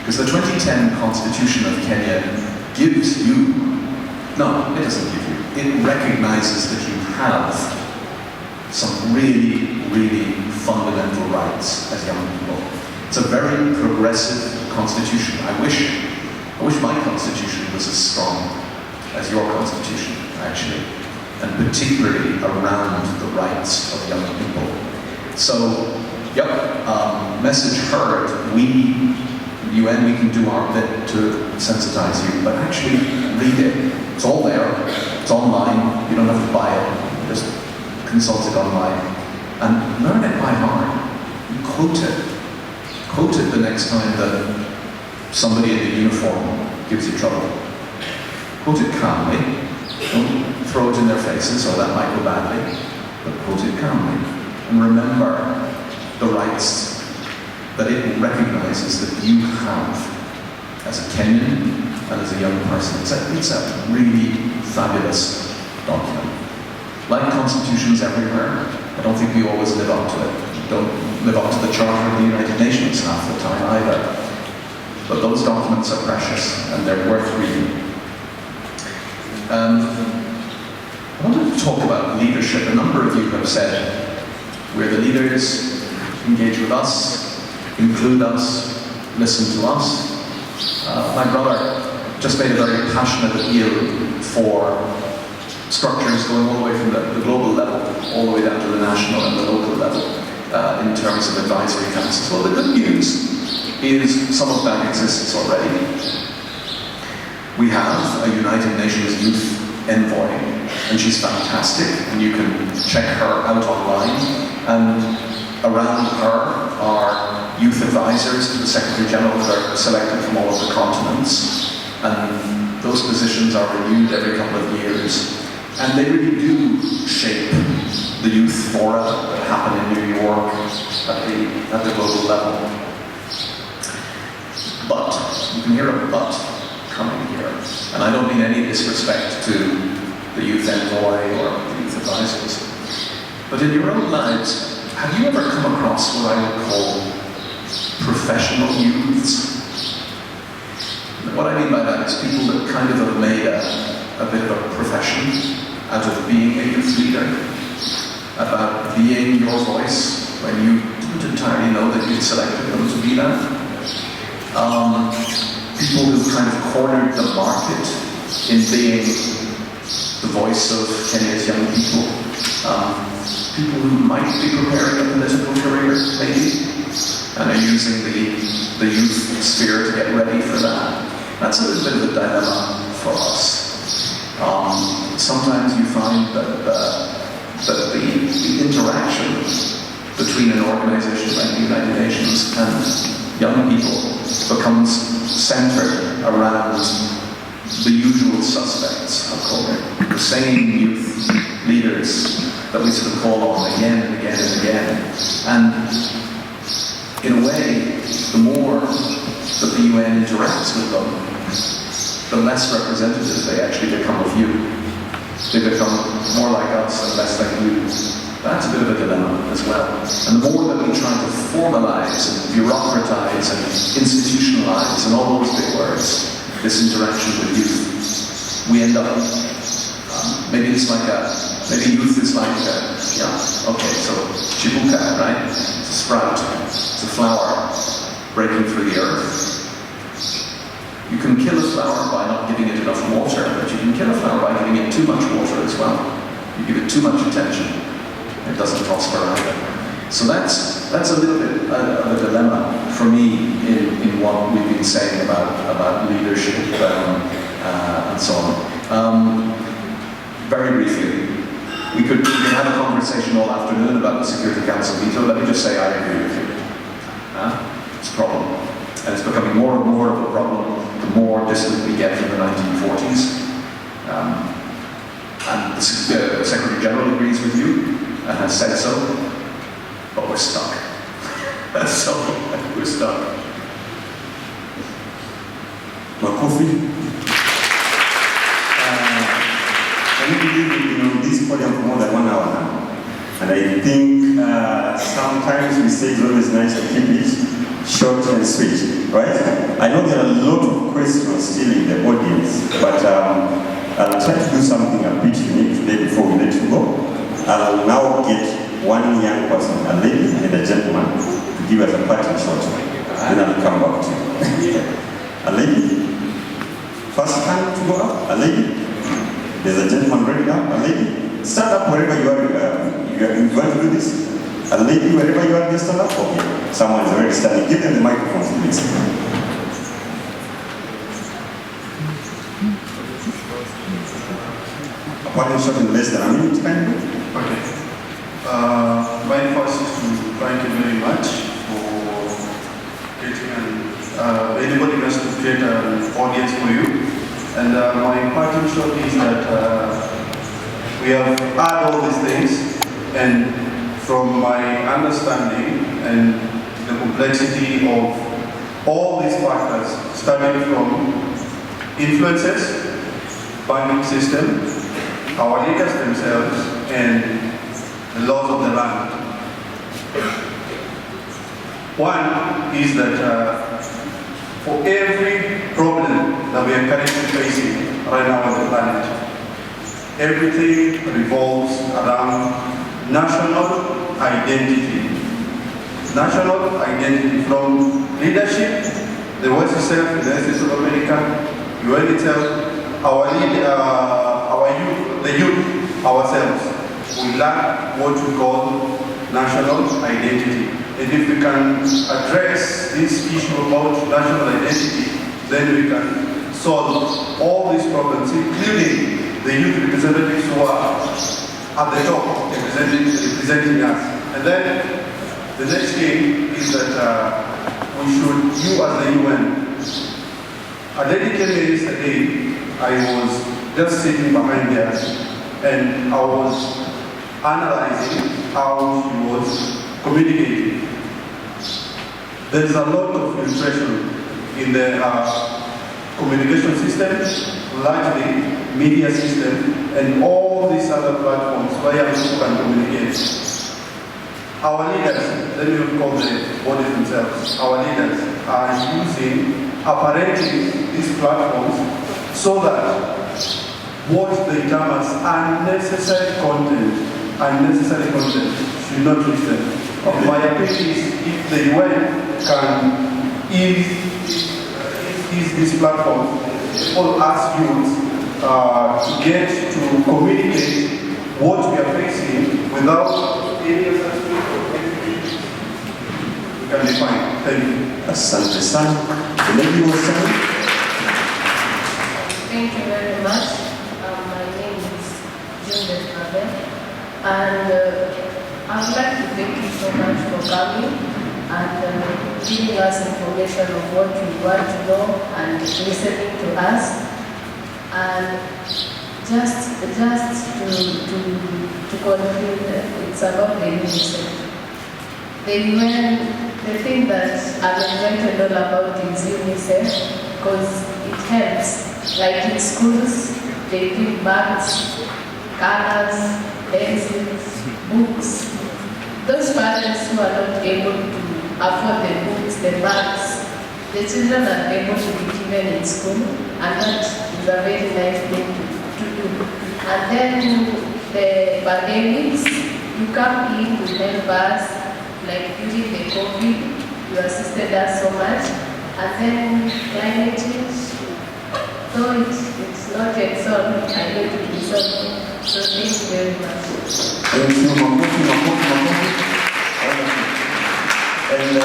Speaker 2: Because the 2010 Constitution of Kenya gives you, no, it doesn't give you, it recognizes that you have some really, really fundamental rights as young people. It's a very progressive constitution. I wish my constitution was as strong as your constitution, actually, and particularly around the rights of young people. So, yep, message heard. We, UN, we can do our bit to sensitize you, but actually read it. It's all there. It's online. You don't have to buy it. Just consult it online and learn it by heart. And quote it. Quote it the next time that somebody in the uniform gives you trouble. Quote it calmly. Don't throw it in their faces, or that might go badly. But quote it calmly. And remember the rights that it recognizes that you have as a Kenyan and as a young person. It's a really fabulous document. Like constitutions everywhere, I don't think we always live up to it. We don't live up to the Charter of the United Nations half the time either. But those documents are precious and they're worth reading. I wanted to talk about leadership. A number of you have said, we're the leaders, engage with us, include us, listen to us. My brother just made a very passionate appeal for structures going all the way from the global level, all the way down to the national and the local level, in terms of advisory councils. Well, the good news is some of that exists already. We have a United Nations Youth Envoy, and she's fantastic, and you can check her out online. And around her are youth advisors to the Secretary General that are selected from all of the continents, and those positions are renewed every couple of years. And they really do shape the youth fora that happen in New York at the global level. But, you can hear a but coming here. And I don't mean any disrespect to the youth envoy or the youth advisors. But in your own lives, have you ever come across what I would call professional youths? What I mean by that is people that kind of have made a bit of a profession out of being a youth leader, about being your voice when you didn't entirely know that you'd selected them to be that. People who kind of cornered the market in being the voice of Kenya's young people. People who might be preparing a political career, maybe, and are using the youth sphere to get ready for that. That's a little bit of a dilemma for us. Sometimes you find that the interaction between an organization like the United Nations and young people becomes centered around the usual suspects, I'll call it. The same youth leaders that we sort of call on again and again and again. And in a way, the more that the UN interacts with them, the less representative they actually become of you. They become more like us and less like you. That's a bit of a dilemma as well. And the more that we try to formalize and bureaucratize and institutionalize and all those big words, this interaction with youth, we end up, maybe it's like maybe youth is like so chibuka, right? It's a sprout, it's a flower breaking through the earth. You can kill a flower by not giving it enough water, but you can kill a flower by giving it too much water as well. You give it too much attention, it doesn't prosper either. So that's a little bit of a dilemma for me in what we've been saying about leadership and so on. Very briefly, we could have a conversation all afternoon about the Security Council veto. Let me just say I agree with you. It's a problem. And it's becoming more and more of a problem the more distant we get from the 1940s. And the Secretary General agrees with you and has said so, but we're stuck. So, we're stuck.
Speaker 1: Makofi. I've been on this podium for more than 1 hour now. And I think sometimes we say it's always nice to keep it short and sweet, right? I know there are a lot of questions still in the audience, but I'll try to do something a bit unique today before we let you go. I'll now get one young person, a lady and a gentleman, to give us a parting shot. Then I'll come back to you. A lady? First hand to go up, a lady? There's a gentleman right now, a lady? Stand up wherever you are. You want to do this? A lady, wherever you are, just stand up? Okay. Someone is already standing. Give them the microphone, please. A parting shot in less than a minute, kind of?
Speaker 11: Okay. My first is to thank you very much for getting anybody wants to create an audience for you. And my parting shot is that we have had all these things, and from my understanding and the complexity of all these factors, starting from influences, banking system, our leaders themselves, and the laws of the land. One is that for every problem that we are currently facing right now on the planet, everything revolves around national identity. National identity, from leadership, the West itself, the United States of America, UN itself, our youth, the youth ourselves, we lack what we call national identity. And if we can address this issue about national identity, then we can solve all these problems, including the youth representatives who are at the top representing us. And then the next thing is that we should, you as the UN, a lady came here yesterday, I was just sitting behind there, and I was analyzing how she was communicating. There's a lot of filtration in the communication system, largely media system, and all these other platforms where people can communicate. Our leaders, let me call the bodies themselves, our leaders are using, apparently, these platforms so that what they term as unnecessary content should not reach them. Okay. My appeal is, if the UN can ease this platform, all us youths to get to communicate what we are facing without any of such things, we can be fine. Thank you.
Speaker 1: Asante sana. The lady was saying.
Speaker 5: Thank you very much. My name is Juliet Mabe, and I would like to thank you so much for coming and giving us information of what you want to know and listening to us. And just to conclude, it's about the UNICEF. The UN, the thing that I'm excited all about is UNICEF because it helps. Like in schools, they give bags, colors, pencils, books. Those parents who are not able to afford the books, the bags, the children are able to be given in school, and that is a very nice thing to do. And then the pandemics, you come in to help us, like during the COVID, you assisted us so much. And then climate change, though it's not yet solved, I know it will be solved. So thank you very much.
Speaker 1: Thank you, and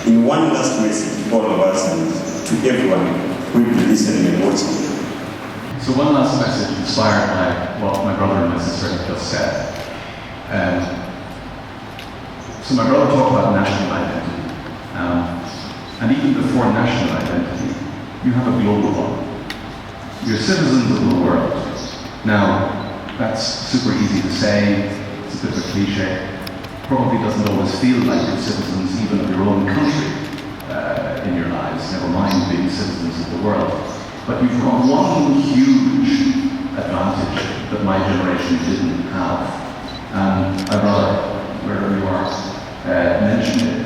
Speaker 1: in one last message to all of us and to everyone who will be listening and watching.
Speaker 12: So one last message inspired by what my brother and my sister have just said. So my brother talked about national identity. And even before national identity, you have a global one. You're citizens of the world. Now, that's super easy to say, it's a bit of a cliche, probably doesn't always feel like you're citizens even of your own country in your lives, never mind being citizens of the world. But you've got one huge advantage that my generation didn't have, and I'd rather, wherever you are, mention it,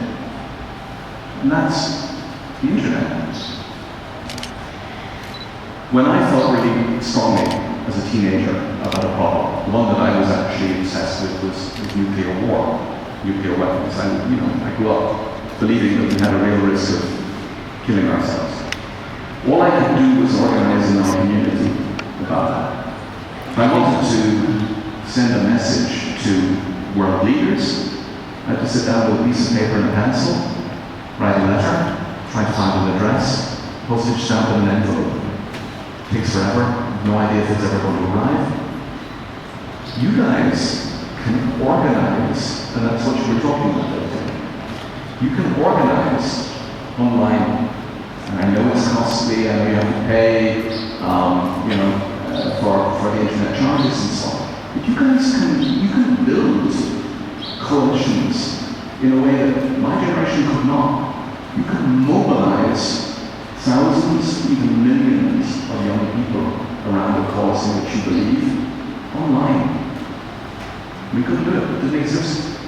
Speaker 12: and that's the internet. When I felt really strongly as a teenager about a problem, one that I was actually obsessed with was nuclear war, nuclear weapons. I grew up believing that we had a real risk of killing ourselves. All I could do was organize in our community about that. If I wanted to send a message to world leaders, I had to sit down with a piece of paper and a pencil, write a letter, try to find an address, postage stamp and an envelope. It takes forever, no idea if it's ever going to arrive. You guys can organize, and that's what you were talking about today. You can organize online. And I know it's costly, and you have to pay, for the internet charges and so on. But you can build coalitions in a way that my generation could not. You can mobilize thousands, even millions of young people around the cause in which you believe online. We couldn't do it. It didn't exist.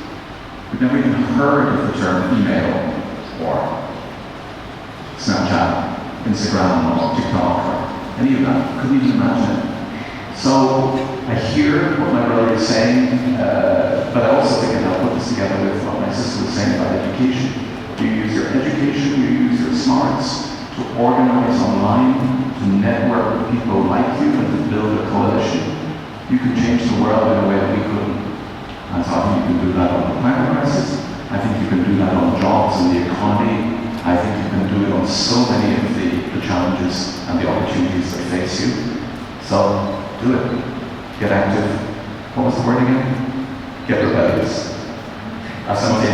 Speaker 12: We've never even heard of the term email or Snapchat, Instagram, or TikTok, or any of that. Couldn't even imagine it. So I hear what my brother is saying, but I also think, and I'll put this together with what my sister was saying about education. You use your education, you use your smarts to organize online, to network with people like you, and to build a coalition. You can change the world in a way that we couldn't. And so I think you can do that on the climate crisis. I think you can do that on jobs and the economy. I think you can do it on so many of the challenges and the opportunities that face you. So, do it. Get active. What was the word again? Get rebellious. Asante.